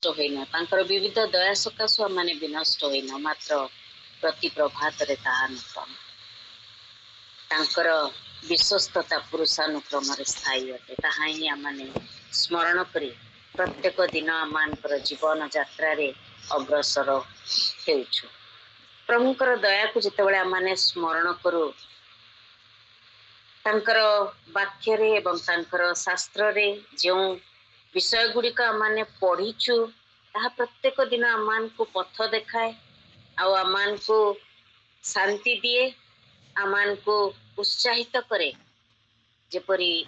होइन तांकर विविध दया सकाशु आमने विनष्ट होइन मात्र प्रति प्रभातरे ताहा नूतन तांकर विश्वस्तता पुरुषानुक्रम स्थायी अटे ताहा ही आमने स्मरण करी प्रत्येक दिन आमर जीवन यात्रा अग्रसर हेउछु। प्रभुंकर दया को जितेबाला आमने स्मरण करू तांकर वाक्य रे एवं तांकर शास्त्र रे जो विषय गुड़िक आमने पढ़ीचु ताहा प्रत्येक दिन आमान को पथ देखाए आमान को शांति दिए आमान को उत्साहित करे जेपरी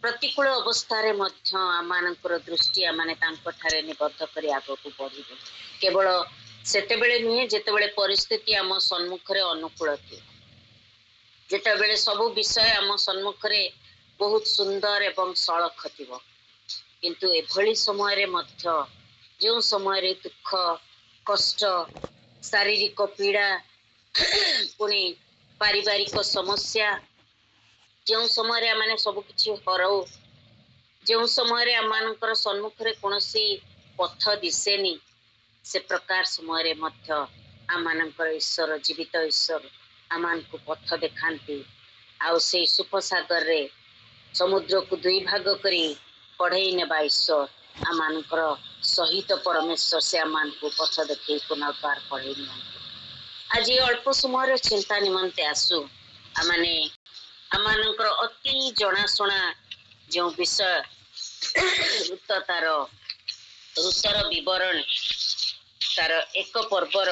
प्रतिकूल अवस्था रे मध्य आमानकर दृष्टि आमाने तांको ठारे निबद्ध करी आगो को बढ़िबो। केवल सेतेबेले नुहे जेतेबेले परिस्थिति आम सम्मुख रे अनुकूल थी जेतेबेले सबु विषय आम सम्मुख रे बहुत सुंदर एवं सड़ख थिबो किंतु एभली समय रे मध्य जो समय रे दुख कष्ट शारीरिक पीड़ा पुणी पारिवारिक समस्या जो समय रे माने सब किछि हरौ जो समय रे आमानकर सम्मुख रे कोनोसी पथ दिसेनी से प्रकार समय रे मध्य आमानकर ईश्वर जीवित ईश्वर आमान को पथ देखांती आउ से सुपसागर रे समुद्र को दुई भाग करी पढ़ई नेबा ईश्वर आमानकर सहित परमेश्वर से आमान को पथ देखई पुनर्बार पढ़ई नियंतु। आज अल्प समय चिंता निमंते आसु आमाने आमानकर अति जनाशुना जो विषय ऋतर विवरण तार एक पर्वर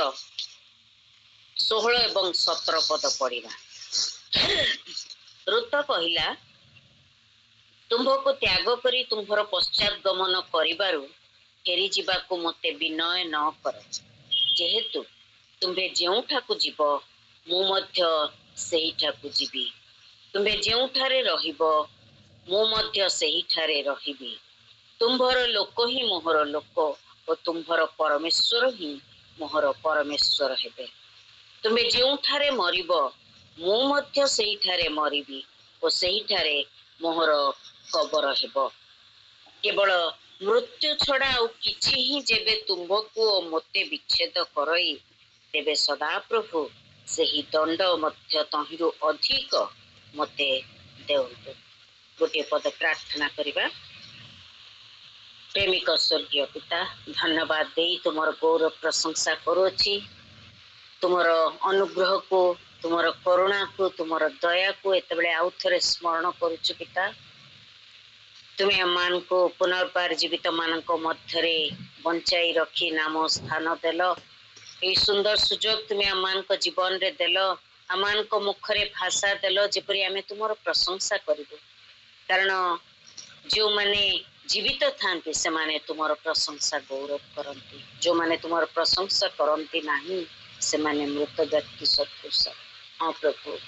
16 एवं 17 पद पढ़ा। ऋत कहला तुम्भको त्याग करी तुम्भर पश्चात गमन करिबारु फेरी जिबाकु मते विनय न कर जेहेतु तुम्भे जेउठाकु जीव मु मध्य सेहिठाकु जीवी तुम्भे जेउठारे रहिबो मु मध्य सेहिठारे रहिबी तुम्भर लोक ही मोहर लोक और तुम्भर परमेश्वर ही मोहर परमेश्वर हेबे तुम्भे जेउठारे मरिबो मु मध्य सेहिठारे मरिबी और सेहिठारे मोहर कबर हेबो केवल मृत्यु छड़ा और किछि ही जेबे तुम्भको मते विच्छेद करई तेबे सदा प्रभु सेही दंड मध्य तहिरु अधिक मते देउतु। गोटे पद प्रार्थना करिबा। प्रेमिक स्वर्गीय पिता धन्यवाद दे तुमर गौरव प्रशंसा करूछि तुमर अनुग्रह को तुमर करुणा को तुमर दया को एतबेले आउ थरे स्मरण करूछु पिता तुम्हें मान को पुनर्बार जीवित मानक मध्यरे बंचाई रखी नाम स्थान देल ये सुंदर सुजोग तुम्हें आमान को जीवन रे देल आमान को मुखरे भाषा देल जेपरी आमे तुमर प्रशंसा करिबु कारण जो माने जीवित थांती से माने तुमर प्रशंसा गौरव करंती जो माने तुमर प्रशंसा करंती नहीं से माने मृत व्यक्ति सदृश। हाँ प्रभु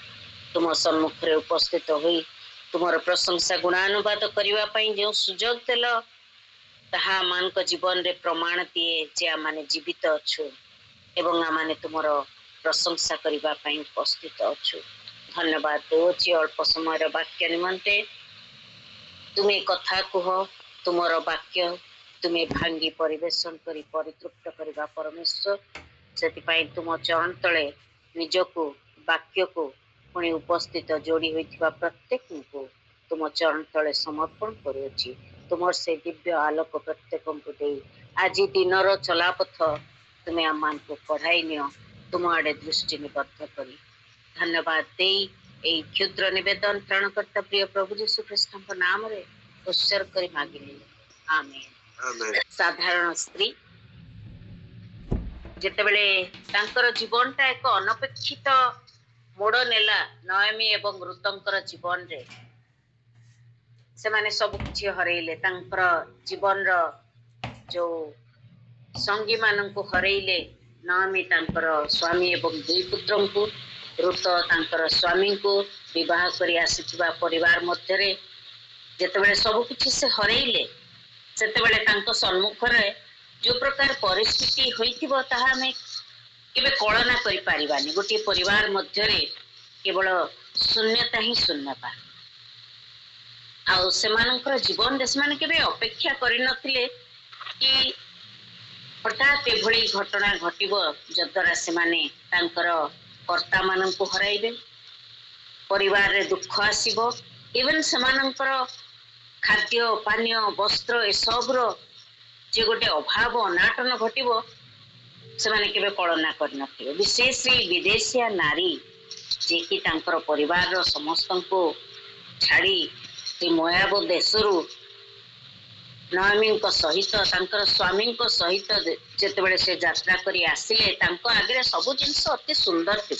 तुम सम्मुख रे उपस्थित होई तुमर प्रशंसा गुणानुवाद करिवा पई जो सुजोग देल ताहा मान को जीवन रे प्रमाण दिए जे आमाने जीवित अछु एवं आमाने तुमर प्रशंसा करिवा पई उपस्थित अछु। धन्यवाद देउछि अल्प समय वाक्य निमंते तुम्हें कथा कुह तुमर वाक्य तुम्हें भांगी परिवेशन करी परितृप्त करिवा परमेश्वर सेति तुम चरण तले निजको वाक्य को पुणी उपस्थित जोड़ी होइथिबा प्रत्येक को तुम चरण तले समर्पण करूछि तुमर से दिव्य आलोक प्रत्येक को दे आज दिनर चलापथ तुम्हें आमान को पढ़ाई नियो तुम आड़े दृष्टि निबद्ध करी धन्यवाद दे ए क्षुद्र निवेदन त्राणकर्ता प्रिय प्रभु यीशु ख्रीष्ट नाम रे उत्सर्ग करी मागिले आमेन। साधारण स्त्री जेतेबेले तांकर जीवनटा एक अनपेक्षित मोड़ नेला नयमी एवं ऋतंकर जीवन रे से माने सब किछि हरेइले तांकर जीवन रो जो संगी मानन को हरेइले नयमी तांकर स्वामी एवं दुई पुत्रन को ऋत तांकर स्वामी को विवाह करी आसीथिबा परिवार मध्य रे जेतेबेले सब किछि से हरेइले सेतेबेले तांको सम्मुख रे जो प्रकार परिस्थिति होइथिबो ताहा में केबे कल्पना करि पारिबानी गोटे परिवार मध्य रे केवल शून्यता ही शून्यता आउ सेमानकर जीवन रे सेमाने केबे अपेक्षा करि नथिले कि हठात एभली घटना घटिब जद्वारा सेमाने तांकर कर्ता माननकु हराइबे, परिवार रे दुख आसीबो, इवन सेमानंकर खाद्य पानीय वस्त्र ए सबरो जे गोटे अभाव अनाटन घटिब सेमाने केबे कल्पना करनथिबे। विशेष विदेशिया नारी जे कि तांकर परिवार रो समस्तंको छाड़ी से मयाब देशरू नयमी सहित तांकर स्वामी सहित जेतेबेले से यात्रा करी आसिले तांको आगे सबु जिनस अति सुंदर थी।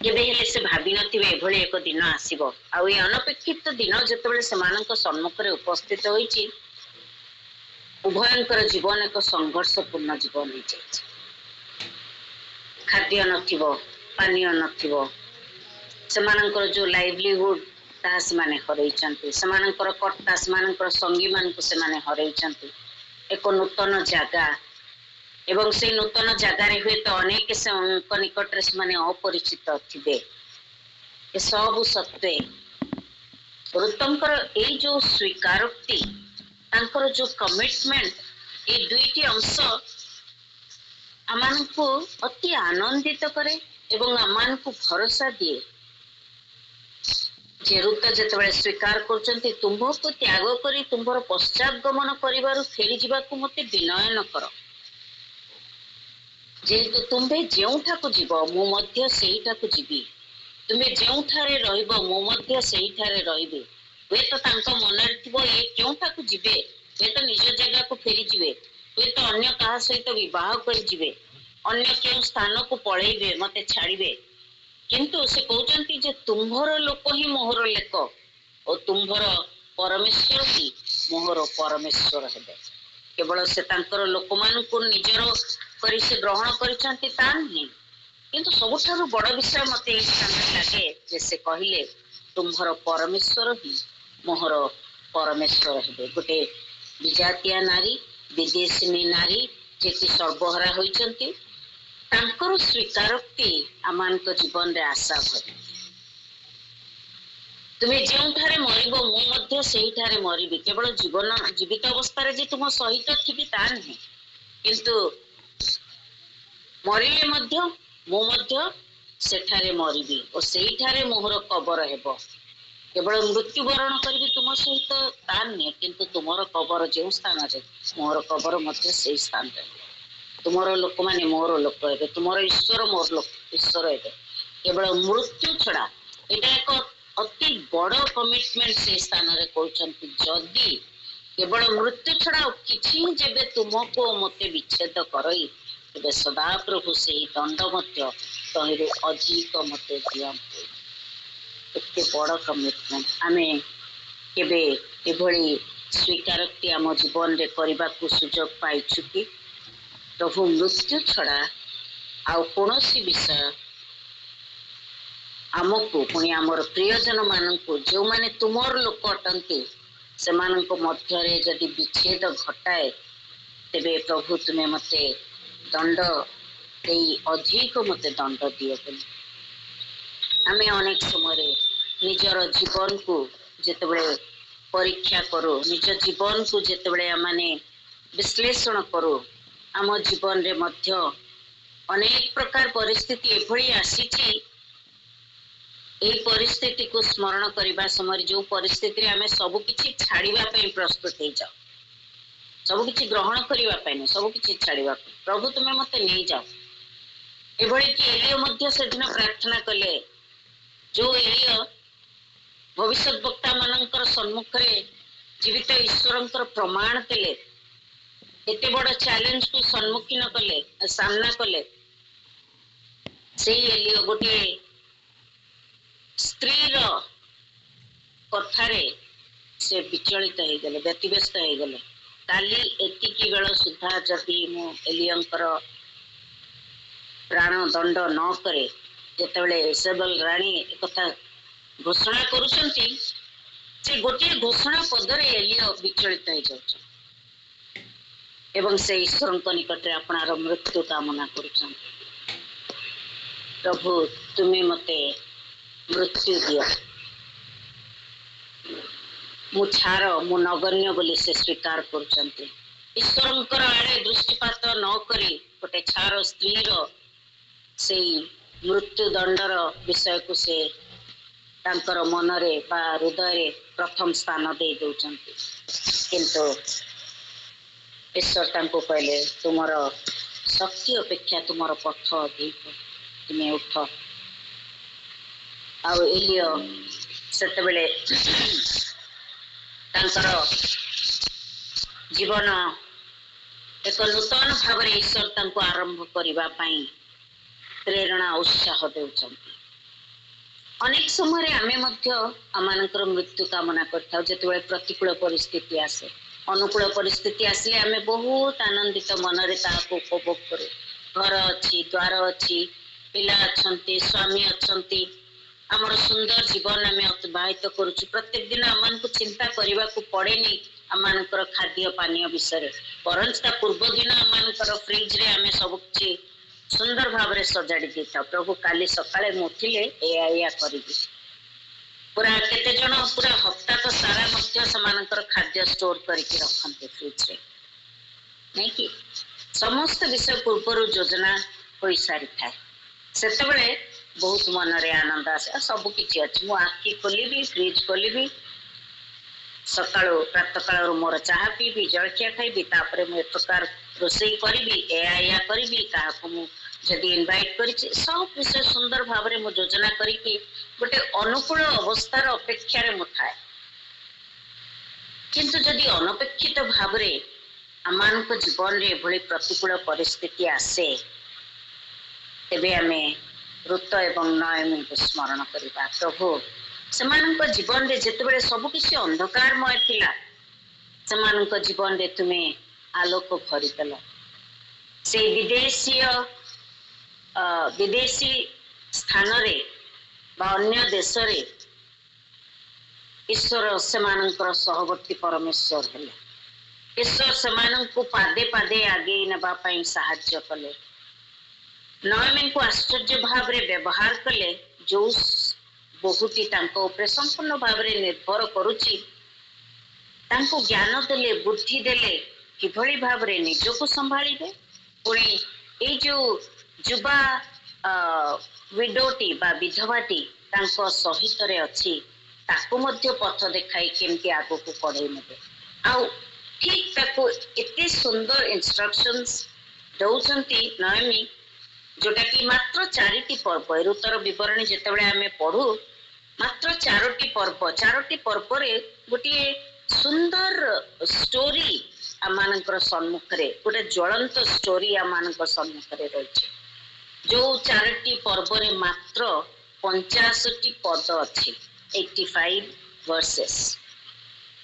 केबे हेले से भाबी नथिबे एभली एक दिन आसीबो आ ए अनपेक्षित दिन जेतेबेले सेमानंक सम्मुख रे उपस्थित होईची उभयंकर जीवन एक संघर्षपूर्ण जीवन हो जाए। खाद्य नथिबो, पानीय नथिबो, सेमानंकर जो लाइवलीहुड ताहा सेमाने हरैचंती, सेमानंकर कर्ता सेमानंकर संगी मानकु सेमाने हरैचंती। एक नूतन जागा एवं से नूतन जगार हुए तो अनेक से निकट में अपरिचित थिबे। ए सब सत्वे रुतमकर ए जो स्वीकारोक्ति तांकर जो कमिटमेंट ए दुईटी अंश आमानकु अति आनंदित करे एवं आमानकु भरोसा दिए जे रुत जेतेबेले स्वीकार करचंती तुमको त्याग करी तुमर पश्चात गमन करिवारु फेरी जिबाकु मते विनय न कर, जेहेतु तुम्हे जेउठाकु जीव मु मध्य सेहिठाकु जीवी, तुम्हे जेउठारे रहिबो मु मध्य सेहिठारे रहिबे। वे तो तांको मनरे थिबो ए केउठाकु जीवे, वे तो निज जगह को फेरी जीवे, वे तो अन्य कहा सहित विवाह कर जीवे, अन्य केउ स्थान को पळेइबे मते छाड़ीबे, किंतु से कहउचंती जे तुम्भर लोक ही मोहर लेक और तुम्भर परमेश्वर ही मोहर परमेश्वर हेबे। केवल से तांकर लोक मानकु निजर करी से ग्रहण करिसंती ता नहीं, किंतु सबुठारु बड़ विषय मते एई स्थान लागे जे से कहिले तुम्भर परमेश्वर ही मोहर परमेश्वर हेबे। गोटे विजातीय नारी विदेशी नारी जे कि सर्वहरा होइचंती तांकर स्वीकारोक्ति आमानक जीवन रे आशा भरे। तुम्हें जेउठारे मरिबो मु मध्य सेहिठारे मरिबी, केवल जीवन जीवित अवस्था जे तुम सहित थिबी ता नहीं, किंतु मरिले मध्य मु मध्य सेठारे मरिबी और सेठारे मोहर कबर हेबो। केवल मृत्युवरण करी तुम सहित ता नहीं, किंतु तुमर कबर जो स्थान रे मोहर कबर मध्य से स्थान रे, तुमर लोक माने मोर लोक हेबे, तुमर ईश्वर मोर लोक ईश्वर हेबे। केवल मृत्यु छड़ा एटा एक अति बड़ कमिटमेंट से स्थान रे कहउचंती जदी केवल मृत्यु छड़ा किछि जेबे तुमको मते विच्छेद करई तेबे सदा प्रभु से ही दंड मध्य तहिरे अधिक मते दियंतु। एते बड़ कमिटमेंट आमे केबे एभली स्वीकारोक्ति आम जीवन रे करबाकू सुजोग पाइछु कि प्रभु मृत्यु छड़ा आउ कोनोसी विषय आमको पुणी आमर प्रियजन मानकु जो माने तुमर लोक अटंती सेमानक मध्य रे जदि विच्छेद घटाए तेबे प्रभु तुमे मते दंड देई अधिक मते दंड दिए बोली। आमे अनेक समय निजर जीवन को जेतेबेले परीक्षा करो, निज जीवन को जेतेबेले आमाने विश्लेषण करो, आम जीवन रे मध्य अनेक प्रकार परिस्थिति एभली आसीची एई परिस्थिति को स्मरण करने समय जो परिस्थिति रे आमे सब किछि छाड़िबा पई प्रस्तुत हे जाओ, सब किछि ग्रहण करबा पई नै, सब किछि छाड़िबा पई प्रभु तुमे मते नै जाओ। एभली कि एलियो मध्य से दिन प्रार्थना कले, जो एलियो भविष्य वक्ता मानकर सम्मुख रे जीवित ईश्वरंकर प्रमाण देले, एते बड़ चैलेंज को सम्मुखीन कले सामना कले, से एलियो गोटे स्त्री कथारे से विचलित हो गले, व्यतिव्यस्त हो गले। काली एतिकी बेल सुधा जदि मु एलियंकर प्राण दंड न करे, जेतेबेले इसेबेल रानी कथा घोषणा करुछंती से गोटे घोषणा पदरे एलियो विचलित हो जाउछ एवं से ईश्वर निकट अपनार मृत्यु कामना करुछंती। प्रभु तुमे मते मृत्यु दियो, मु छार मु नगण्य बोली से स्वीकार करुचंती। ईश्वरंकर आड़े दृष्टिपात न करी गोटे छार स्त्रीर से मृत्यु दंडर विषय को से तांकर मनरे बा हृदय प्रथम स्थान दे दउचंती। किंतु ईश्वर तांको कहले तुमर शक्ति अपेक्षा तुमर पथ अधिक, तुम्हें उठ। आउ एलियो सेतेबेले तांकर जीवन एक नूतन भाव ईश्वर तांको आरंभ करिबा पई प्रेरणा उत्साह देउचंती। अनेक समय आमे मध्य आमानकर मृत्यु कामना करथाउ जेतेबेले प्रतिकूल परिस्थिति आसे। अनुकूल परिस्थिति आसले आमे बहुत आनंदित मनरे ताहाको उपभोग करू। घर अच्छी, द्वार अच्छी, पिला अछंती, स्वामी अछंती, आमर सुंदर जीवन आमे अतिबाहित करूछु। प्रत्येक दिन आमानकु चिंता करबा को पड़ेनी आमानकर खाद्य पानीय विषय। परंच ता पूर्व दिन आमानकर फ्रिज रे आमे सब किछि सुंदर भाव रे सजाड़ी देता। प्रभु काली सकाळे मोथिले एया करिबी। पूरा केते जण पूरा हफ्ता तो सारा मध्य समानकर खाद्य स्टोर करके रखते फ्रिज रे, नहीं कि समस्त विषय पूर्व योजना हो सारी थाए। सेतेबेले बहुत मन रे आनंद आसे। सब किछि अछि, मु आखि खोलिबी, फ्रिज खोलिबी, सकाळो प्रातः काल मोर चाहा पीबी, जलखिया खाइबी, तापरे मु एक प्रकार रोषेई करिबी, एया करिबी, काहाको मु जदि इनवाइट करिछि सब विषय सुंदर भाव रे मु योजना करिकि गोटे अनुकूल अवस्थार अपेक्षा रे मु थाए। किंतु जदि अनपेक्षित भाव रे आमानक जीवन रे एभली प्रतिकूल परिस्थिति आसे तेबे आमे ऋत एवं नयमी को स्मरण करिबा। प्रभु सेमानक जीवन रे जेतेबेले सब किछि अंधकारमय थिला सेमानक जीवन रे तुमे आलोक भरिदेल। से विदेशी स्थान रे बा अन्य देश रे ईश्वर सेमानकर सहवर्ती परमेश्वर हेले। ईश्वर सेमानंकु पादे पादे आगे नेबा पई सहाय्य कले। नयमी को आश्चर्य भाव रे व्यवहार कले। जो बहुटी तांको ऊपर संपूर्ण भाव रे निर्भर करूची तांको ज्ञान देले, बुद्धि देले किभली भाव रे निजको संभाळिबे। पुणी ए जो जुबा विडोटी बा विधवाटी तांको सहित रे अछि ताको मध्य पथ देखाई केमती आगो को पढ़े नेबे। आउ ठीक ताको एते सुंदर इंस्ट्रक्शंस दउचंती नयमी, जोटा कि मात्र 4टी पर्व ऋतर विवरणी जेतेबेले आमे पढ़ू मात्र 4टी पर्व रे गोटे सुंदर स्टोरी आमानकर सम्मुख रे गोटे ज्वलंत स्टोरी आमानकर सम्मुख रे रहिছে। जो 4टी पर्व रे मात्र 85टी पद अछि, 85 वर्सेस।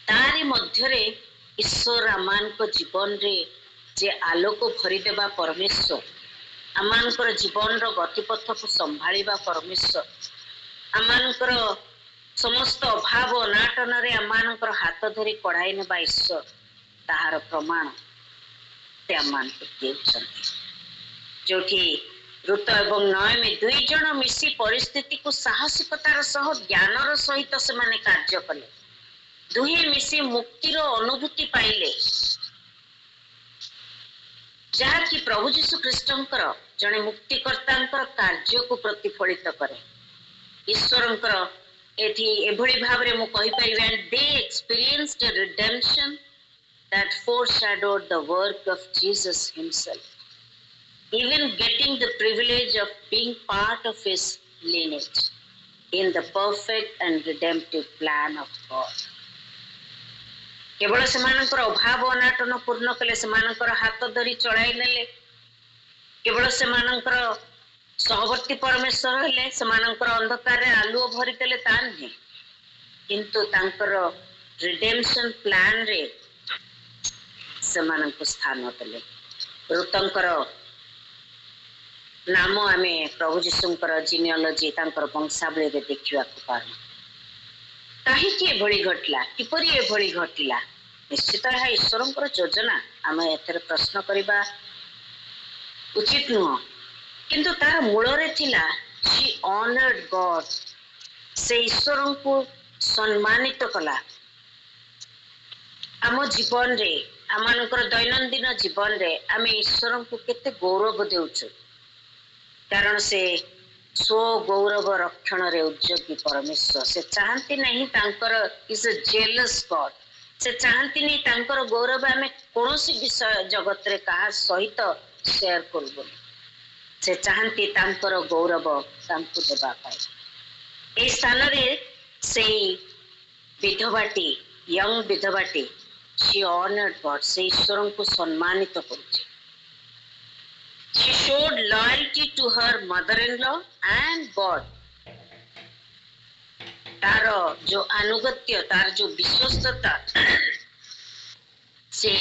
तारी मध्य रे ईश्वर आमानकर जीवन रे जे आलोक भरी देबा परमेश्वर, आमानकर जीवन रो गतिपथ को संभाळिबा परमेश्वर, आमानकर समस्त अभाव अनाटन रे आमानकर हाथ धरी कढ़ाई नेबा ईश्वर, ताहार प्रमाण ते आमानकर देउछंती। जोठी ऋत एवं नयमी दुई जण मिसी परिस्थिति को साहसिकतार सह ज्ञानर सहित से माने कार्य कले। दुहे मिसी मुक्तिर अनुभूति पाइले, जहा कि प्रभु जीशु ख्रीष्टंकर जने मुक्तिकर्तांकर कार्य को प्रतिफलित करे। ईश्वरंकर एथि एभली भाव रे मु कहि परिबे, and they experienced a redemption that foreshadowed the work of Jesus himself, even getting the privilege of being part of his lineage in the perfect and redemptive plan of God. केवल सेमानकर अभाव अनाटन पूर्ण कले, सेमानकर हाथ धरी चढ़ाई नेले, केवल सेमानकर सहवर्ती परमेश्वर हेले, सेमानकर अंधकार रे आलुओ भरी देले ता नहीं, किंतु तांकर रिडेम्पशन प्लान रे सेमानक स्थान देले। ऋतंकर नाम आमे प्रभु जीशुंकर जीनियोलॉजी तांकर वंशावली रे देखिवा को पारू। काहेकि एभली घटला, किपरि एभली घटिला? निश्चित है ईश्वरंकर योजना। आमे एथरे प्रश्न करिबा उचित नुह, किंतु तार मूल रे थिला शी ऑनर्ड गॉड। से ईश्वरंकु सम्मानित कला, आम जीवन रे आमनकर दैनंदिन जीवन रे आमे ईश्वर को केते गौरव देउछु कारण से स्व गौरव रक्षण रे उद्योगी परमेश्वर से चाहती नहीं तांकर इज अ जेलस गॉड से चाहती नहीं तांकर गौरव आमे कोनोसी विषय जगत रे कहा सहित शेयर करबो से चाहती तांकर गौरव तांकु देबा पाए ए स्थान रे सेई विधवाटी यंग विधवाटी she honored God से ईश्वर को सम्मानित करुचे she showed loyalty to her mother-in-law and God तार जो अनुगत्य तार जो विश्वस्तता से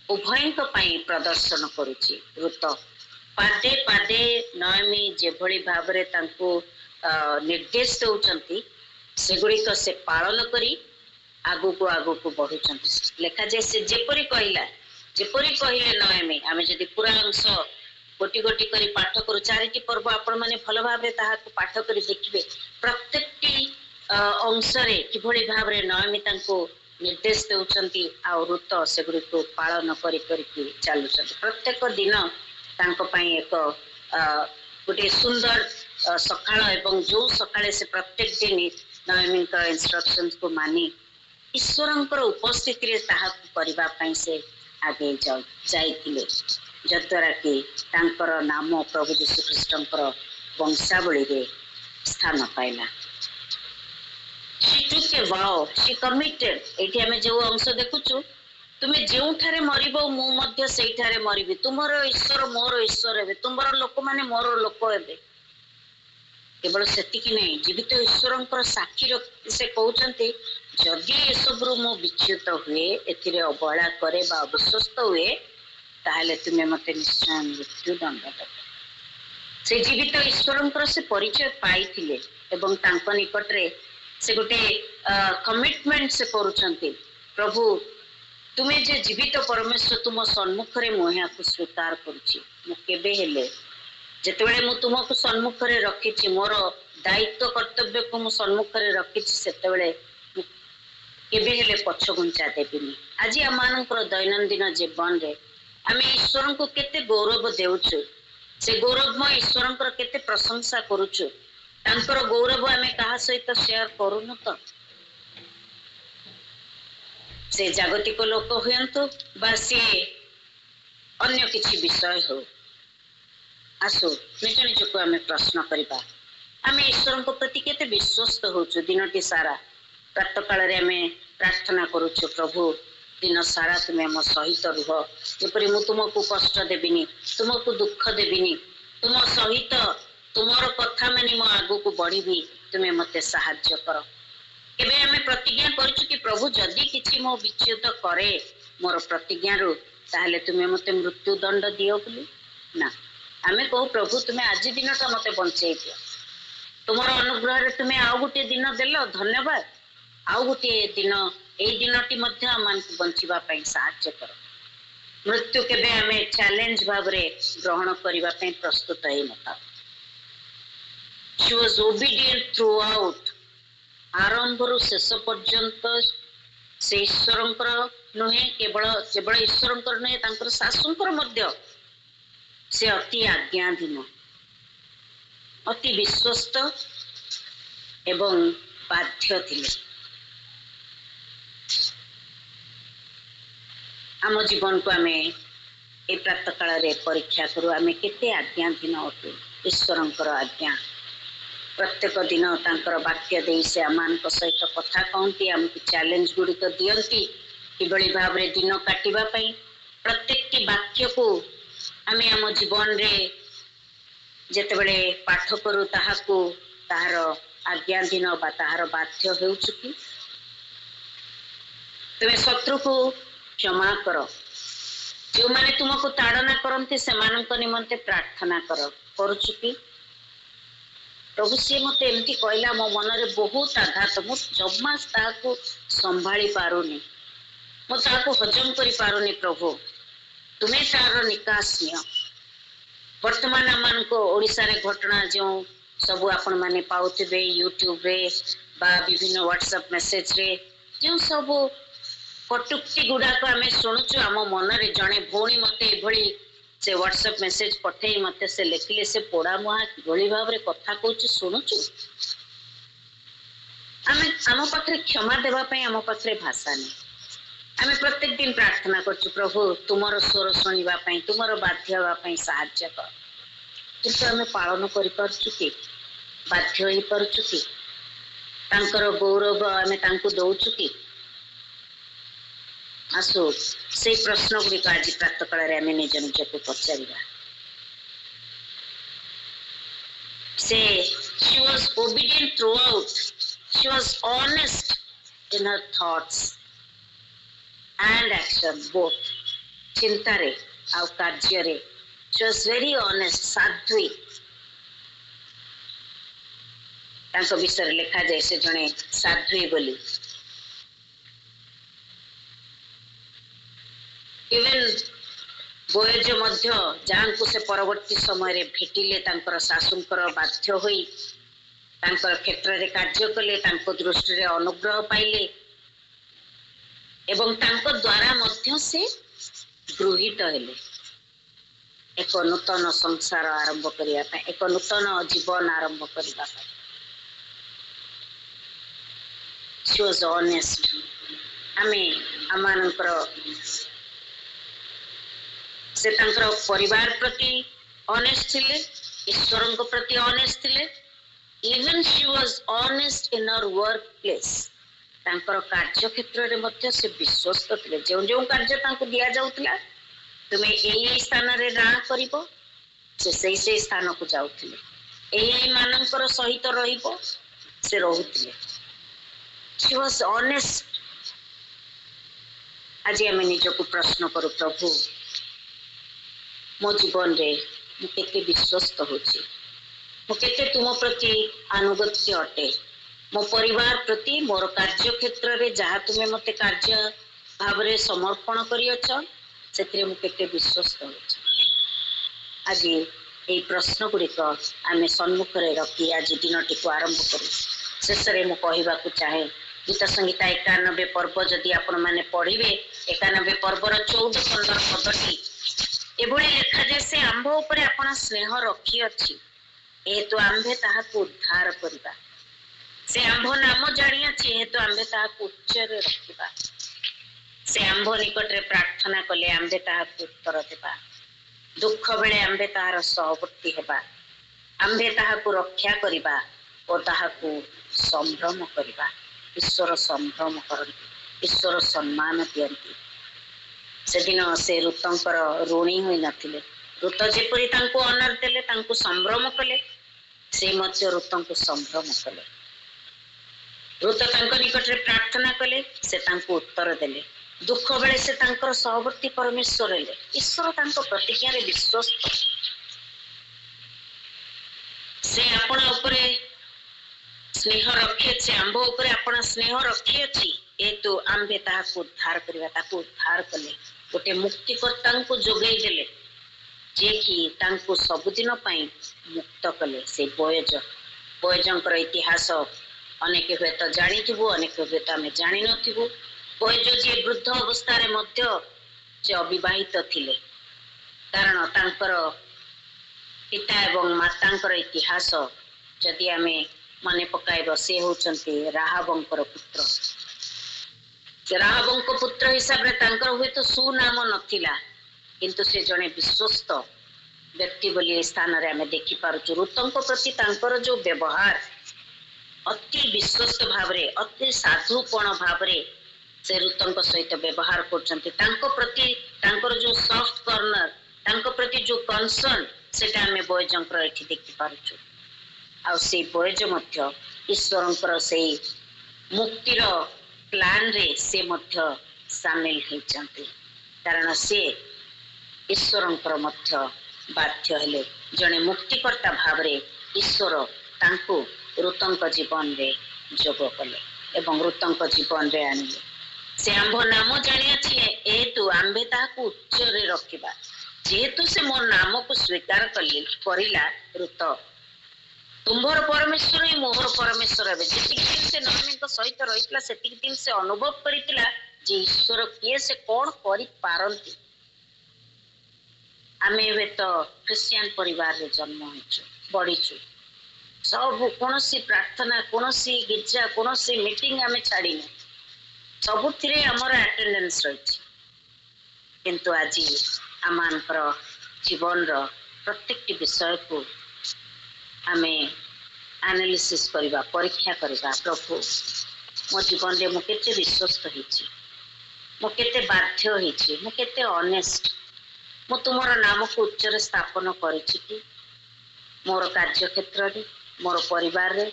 उभयଙ୍କ ପାଇଁ प्रदर्शन करुची ऋत पादे पादे नयमी जेभଳି भाबरे तांको निर्देश दउचंती सेगुड़िक से पालन करी आगु को बढ़ुचंती लेखा जे से जेपरि कहले नयमी आमे जदि पूरा अंश गोटी गोटी करी पाठ करू चारिटी पर्व आपण माने भल भाबरे ताहाको पाठ करी देखिबे प्रत्येकटी अंश रे किभଳି भाबरे नयमी तांको निर्देश देउचंती आ ऋत सेगुड़िक पालन करी करी चालुचंती प्रत्येक दिन तांको पई एक गोटे सुंदर सकाळ एवं जो सकाळे से प्रत्येक दिन नयमी का इंस्ट्रक्शंस को मानी ईश्वरंकर उपस्थिति रे ताहाको करबा पई से आगे जाइथिले जद्वारा कि तांकर नाम प्रभु यीशु ख्रीष्टंकर वंशावली रे स्थान पाइला she took a vow she committed एठी हमें जो अंश देखुछु तुमे जेउठारे मरिबो मु मध्य सेइठारे मरिबी तुमरो ईश्वर मोर ईश्वर हेबे तुमरो लोक माने मोर लोक हेबे केवल सेतिकी नहीं जीवित ईश्वरंकर साक्षी से कहउचंती जदि ए सबरु मु विच्युत हुए एथिरे अवहेला करे बा अविश्वस्त हुए ताहले तुमे मते निश्चय मृत्यु दंड देबो से जीवित ईश्वरंकर से परिचय पाइथिले एवं तांको निकट रे से गोटे कमिटमेंट से करूचंती प्रभु तुमे जे जीवित परमेश्वर तुम सम्मुख रे मोहिया को स्वीकार करूची मु केबे हेले जेतेबेले मु तुमको सम्मुख रे रखिची मोर दायित्व कर्तव्य को मु सम्मुख रे रखिची सेतेबेले केबे हेले पछगुंचा देबिनी आज आमानकर दैनंदिन जीवन रे आमे ईश्वर को केते गौरव देउछु से गौरवमय ईश्वरंकर केते प्रशंसा करूछु तांकर गौरव आमे कहा सहित शेयर करूनु तो से जागतिक लोक हुयंतु बा से अन्य किछि विषय हो आसो निज निजको आमे प्रश्न करिबा आमे ईश्वर को प्रति केते विश्वस्त होछु दिनटी सारा प्रातः काल रे आमे प्रार्थना करूछु प्रभु दिन सारा तुम्हें मो सहित रुह जेपरि मु तुमको कष्ट देबिनी तुमको दुख देबिनी तुम सहित तुमर कथा मानी मो आगु को बढ़िबी तुम्हें मते सहाय्य कर केबे हमें प्रतिज्ञा करछु कि प्रभु जदि किछि मो विच्युत करे मोर प्रतिज्ञा रु ताहले तुम्हें मते मृत्यु दंड दियो बोली ना आमे कहू प्रभु तुम्हें आज दिनटा मते बंचेई दियो तुमर अनुग्रह रे तुम्हें आउ गोटे दिन देलो धन्यवाद आउ गोटे दिन एई दिनटी मध्य आमान को बंचिबा पई सहाय्य कर मृत्यु केबे हमें चैलेंज भाबरे ग्रहण करिबा पई प्रस्तुत हेई नता she was obedient throughout आरंभरु शेष पर्यंत से ईश्वरंकर नुहे केवल केवल ईश्वरंकर नुहे तांकर सासुंकर मध्य से अति आज्ञाधीन अति विश्वस्त एवं बाध्य थिले आम जीवन को आमे ए प्रातः काल रे परीक्षा करू आमे केते आज्ञाधीन अटु ईश्वरंकर आज्ञा प्रत्येक दिन तांकर वाक्य दे से आमान सहित कथा कहती आमको चैलेंज गुड़िक दियंती किभଳି भाबरे दिन काटिबा पई प्रत्येक वाक्य को आमे आम जीवन रे जेतेबेले पाठ करू ताहाको ताहार आज्ञाधीन बा ताहार बाध्य हेउछु कि तमे शत्रु को क्षमा कर जो माने तुमको ताड़ना करते से निमंते प्रार्थना करुछु कि प्रभु सी मते एमती कहला मो मन रे बहुत आघात मु जम्मा ताको संभाली पारुनी मो ताको हजम करी पारुनी प्रभु तुम्हें तार निकास नियो वर्तमान मान को ओडिसा रे घटना जो सब आपण माने पाउथिबे यूट्यूब रे बा विभिन्न व्हाट्सएप मैसेज रे जो सब कटुक्ति गुड़ाक आम शुणुचु आम मनरे जड़े भौणी मत से व्हाट्सएप मेसेज पठे मत से लिखिले से पोड़ा मुहा किभली भाव में कथा कहूँ शुणुचु आम पाखे क्षमा देवाई आम पाखे भाषा नहीं आम प्रत्येक दिन प्रार्थना करछु प्रभु तुमर स्वर शुणापी तुमर बाध्य हाँपाई साहाय्य कर किंतु आम पालन कर बाध्य हो पार्छु कि तांकर गौरव आम दौचु कि आसु से प्रश्न गुड़िक आज प्रात काल आम निज निज को पचार से she was obedient throughout she was honest in her thoughts and action both चिंता रे आउ कार्य रे she was very honest Sadhvi तांको विषय लिखा जाए से जने साध्वी बोली इवन बोयज मध्य जहाँ को से परवर्ती समय रे भेटिले तांकर सासुंकर बाध्य होई तांकर क्षेत्र रे कार्य कले तांको दृष्टि रे अनुग्रह पाइले एवं तांको द्वारा मध्य से गृहीत हेले एक नूतन संसार आरंभ करिया पे एक नूतन जीवन आरंभ करिया पे she was honest आमे आमानकर से तांकर परिवार प्रति ऑनेस्ट थिले ईश्वर को प्रति ऑनेस्ट थिले even she was honest in her work place तांकर कार्य क्षेत्र रे मध्य से विश्वस्त थिले जो जो कार्य तांको दिया जाउतला तुमे एई स्थान रे राह करिवो से सही स्थान को जाउथिले एई मानकर सहित रहिबो से रहुथिले शी वाज ऑनेस्ट आज हम निज को प्रश्न करू प्रभु मो जीवन रे मु केते विश्वस्त होची मु केते तुम प्रति अनुगत्य अटे मो परिवार प्रति मोर कार्य क्षेत्र रे जहाँ तुमे मते कार्य भाव रे समर्पण करियछ सेथिरे मु केते विश्वस्त होची आज एई प्रश्न गुड़िक आमे सम्मुख रे रखी आज दिनटी को आरंभ करू शेष रे मु कहिबा को चाहे गीत संगीता 91 पर्व जदि आपण माने पढ़िबे 91 पर्वर 14-15 पदटी एभली लेखा जाए से आंभ उपर आपण स्नेह रखी अछि एतु आंभे ताहाको उद्धार करिबा से आंभ नाम जानि अछि हेतु आंभे ताहाको उच्च रे रखिबा से आंभ निकट रे प्रार्थना कले आंभे ताहाको उत्तर देबा दुख बेले आंभे ताहार सहवर्ती हेबा आंभे ताहाको रक्षा करिबा और ताहाको संभ्रम करिबा ईश्वर संभ्रम करନ୍ତି ईश्वर सम्मान दियंती से दिन से ऋतंकर ऋणी हुई नथिले ऋत जेपरी तांको अनर देले तांको संभ्रम कले से मध्य ऋतंको संभ्रम कले ऋत तांको निकट रे प्रार्थना कले से तांको उत्तर देले दुख बेले से तांकर सहवर्ती परमेश्वर हेले ईश्वर तांको प्रतिज्ञा रे विश्वस्त से आपण उपरे स्नेह रखे से आंभ उपरे आपण स्नेह रखी अछि एतु आंबे ताहाको उद्धार करिबा ताको उद्धार कले गोटे मुक्तिकर्ता को जोगई देले जे कि तांको सबुदिन पई मुक्त कले से बोयजंकर इतिहास अनेक हुए तो जानिथिबो अनेक हुए तो आमे जानि नथिबो बोयज जे वृद्ध अवस्था रे मध्य जे अविवाहित थिले कारण तांकर पिता एवं मातांकर इतिहास जदि आमे माने पकाइबा से होचंती राहाबंकर पुत्र राहाबंक पुत्र हिसाब रे तांकर हुए तो सुनाम नथिला किंतु से जने विश्वस्त व्यक्ति बोली स्थान रे हमें देखि पारुछु ऋतंक प्रति तांकर जो व्यवहार अति विश्वस्त भाव रे अति साधुपण भाव रे से ऋतंक सहित व्यवहार करचंती तांको प्रति तांकर जो सॉफ्ट कॉर्नर तांको प्रति जो कंसर्न सेटा हमें बोयजंकर एठी देखि पारुछु आ से बोयज मध्य ईश्वरंकर से मुक्तिर प्लान रे से मध्य शामिल होइचंती कारण से ईश्वरंकर मध्य बाध्य हेले जने मुक्तिकर्ता भाव रे ईश्वर तांको ऋतंक जीवन रे जोग कले एवं ऋतंक जीवन रे आनिले से आंभ नाम जानि अछि एतु आंबे ताहाको उच्च रे रखिबा जेहेतु से मोर नाम को स्वीकार करिला ऋत तुम्भर परमेश्वर ही मोहर परमेश्वर हे जेतिक दिन से नरमी सहित रही से अनुभव करितिला जे ईश्वर किए से कौन करि पारंती। आमे एबे तो क्रिश्चियन परिवार रे जन्म होइछु बढिछु सब कोनोसी प्रार्थना कोनोसी गिर्जा कोनोसी मीटिंग आमे छाड़िनु सबुथिरे हमर अटेंडेंस रहिछि किंतु आजी आमानकर जीवन रो प्रत्येक विषय को आमे एनालिसिस करबा परीक्षा करबा प्रभु मो जीवन रे मो केते विश्वस्त होइछि मो केते बाध्य होइछि मो केते ऑनेस्ट मो तुमर नाम को उच्चरे स्थापन करिछि कि मोर कार्य क्षेत्र रे मोर परिवार रे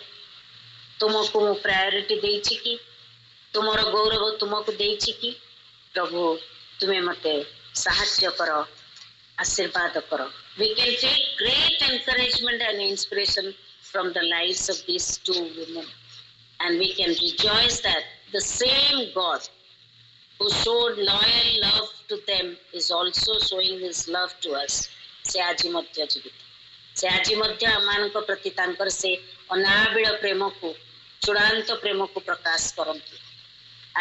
तुमको मो प्रायोरिटी देइछि कि तुमर गौरव तुमको देइछि कि प्रभु तुमे मते साहाय्य करो आशीर्वाद करो। We can take great encouragement and inspiration from the lives of these two women and we can rejoice that the same God who showed loyal love to them is also showing his love to us. से आजी मध्य जीवित से आजी मध्य आमानक प्रति तांकर से अनाबिल प्रेम को चूड़ांत प्रेम को प्रकाश करंतु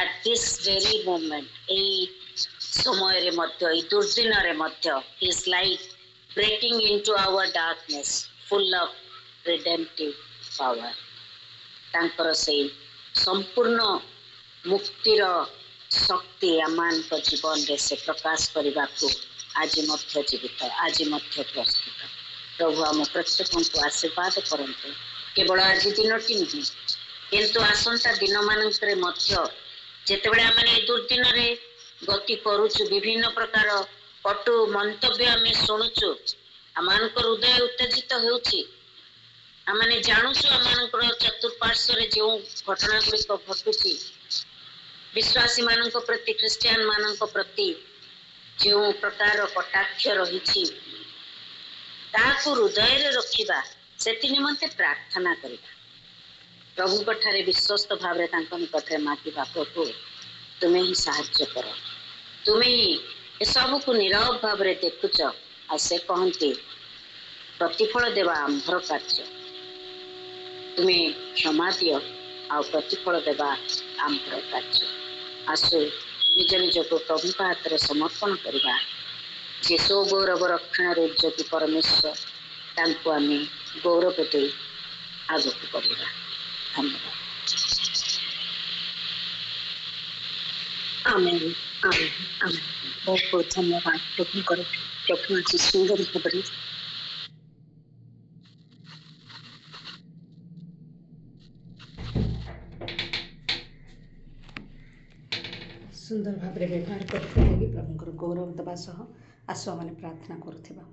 at this very moment ए समय रे मध्य ए दुर्दिन रे मध्य his light breaking into our darkness full of redemptive power तांकर से संपूर्ण मुक्तिर शक्ति आमान को जीवन रे से प्रकाश करबा को आज मध्य जीवित आज मध्य प्रस्तुत प्रभु हम प्रत्येक को आशीर्वाद करंतु केवल आज दिनटी नहीं किंतु आसंता दिन मानकरे मध्य जेतेबेले आमे दुर्दिन रे गति करूछु विभिन्न प्रकार कटु मंतव्य आमे सुनुछु आमानकर हृदय उत्तेजित होउछि आमाने जानुछु आमानकर चतुर्पार्श्व रे जो घटना गुड़िक घटुछि विश्वासी मानक प्रति क्रिश्चियन मानक प्रति जो प्रकार कटाक्ष रही ताकू हृदय रे रखिबा सेति निमंते प्रार्थना करिबा प्रभु पठारे विश्वस्त भाव रे तांको निकटरे मागिबा प्रभु तुमे ही साहाय्य कर तुमे ही ए सब को निरव भाव रे देखुच आ से कहंती प्रतिफल देवा आम्भर कार्य तुमे क्षमा दियो आ प्रतिफल देवा आम्भर कार्य आसु निज निज को प्रभु का हाथ रे समर्पण करबा जे सो गौरव रक्षण रे ज्योति परमेश्वर तांको आमे गौरव दे आगु करबा धन्यवाद आमेन आमेन आमेन बहुत बहुत धन्यवाद प्रभु करो प्रभु जी सुंदर खबर सुंदर भाव में व्यवहार करते प्रभुଙ୍କର गौरव देवा सह आसु मैंने प्रार्थना करुवा।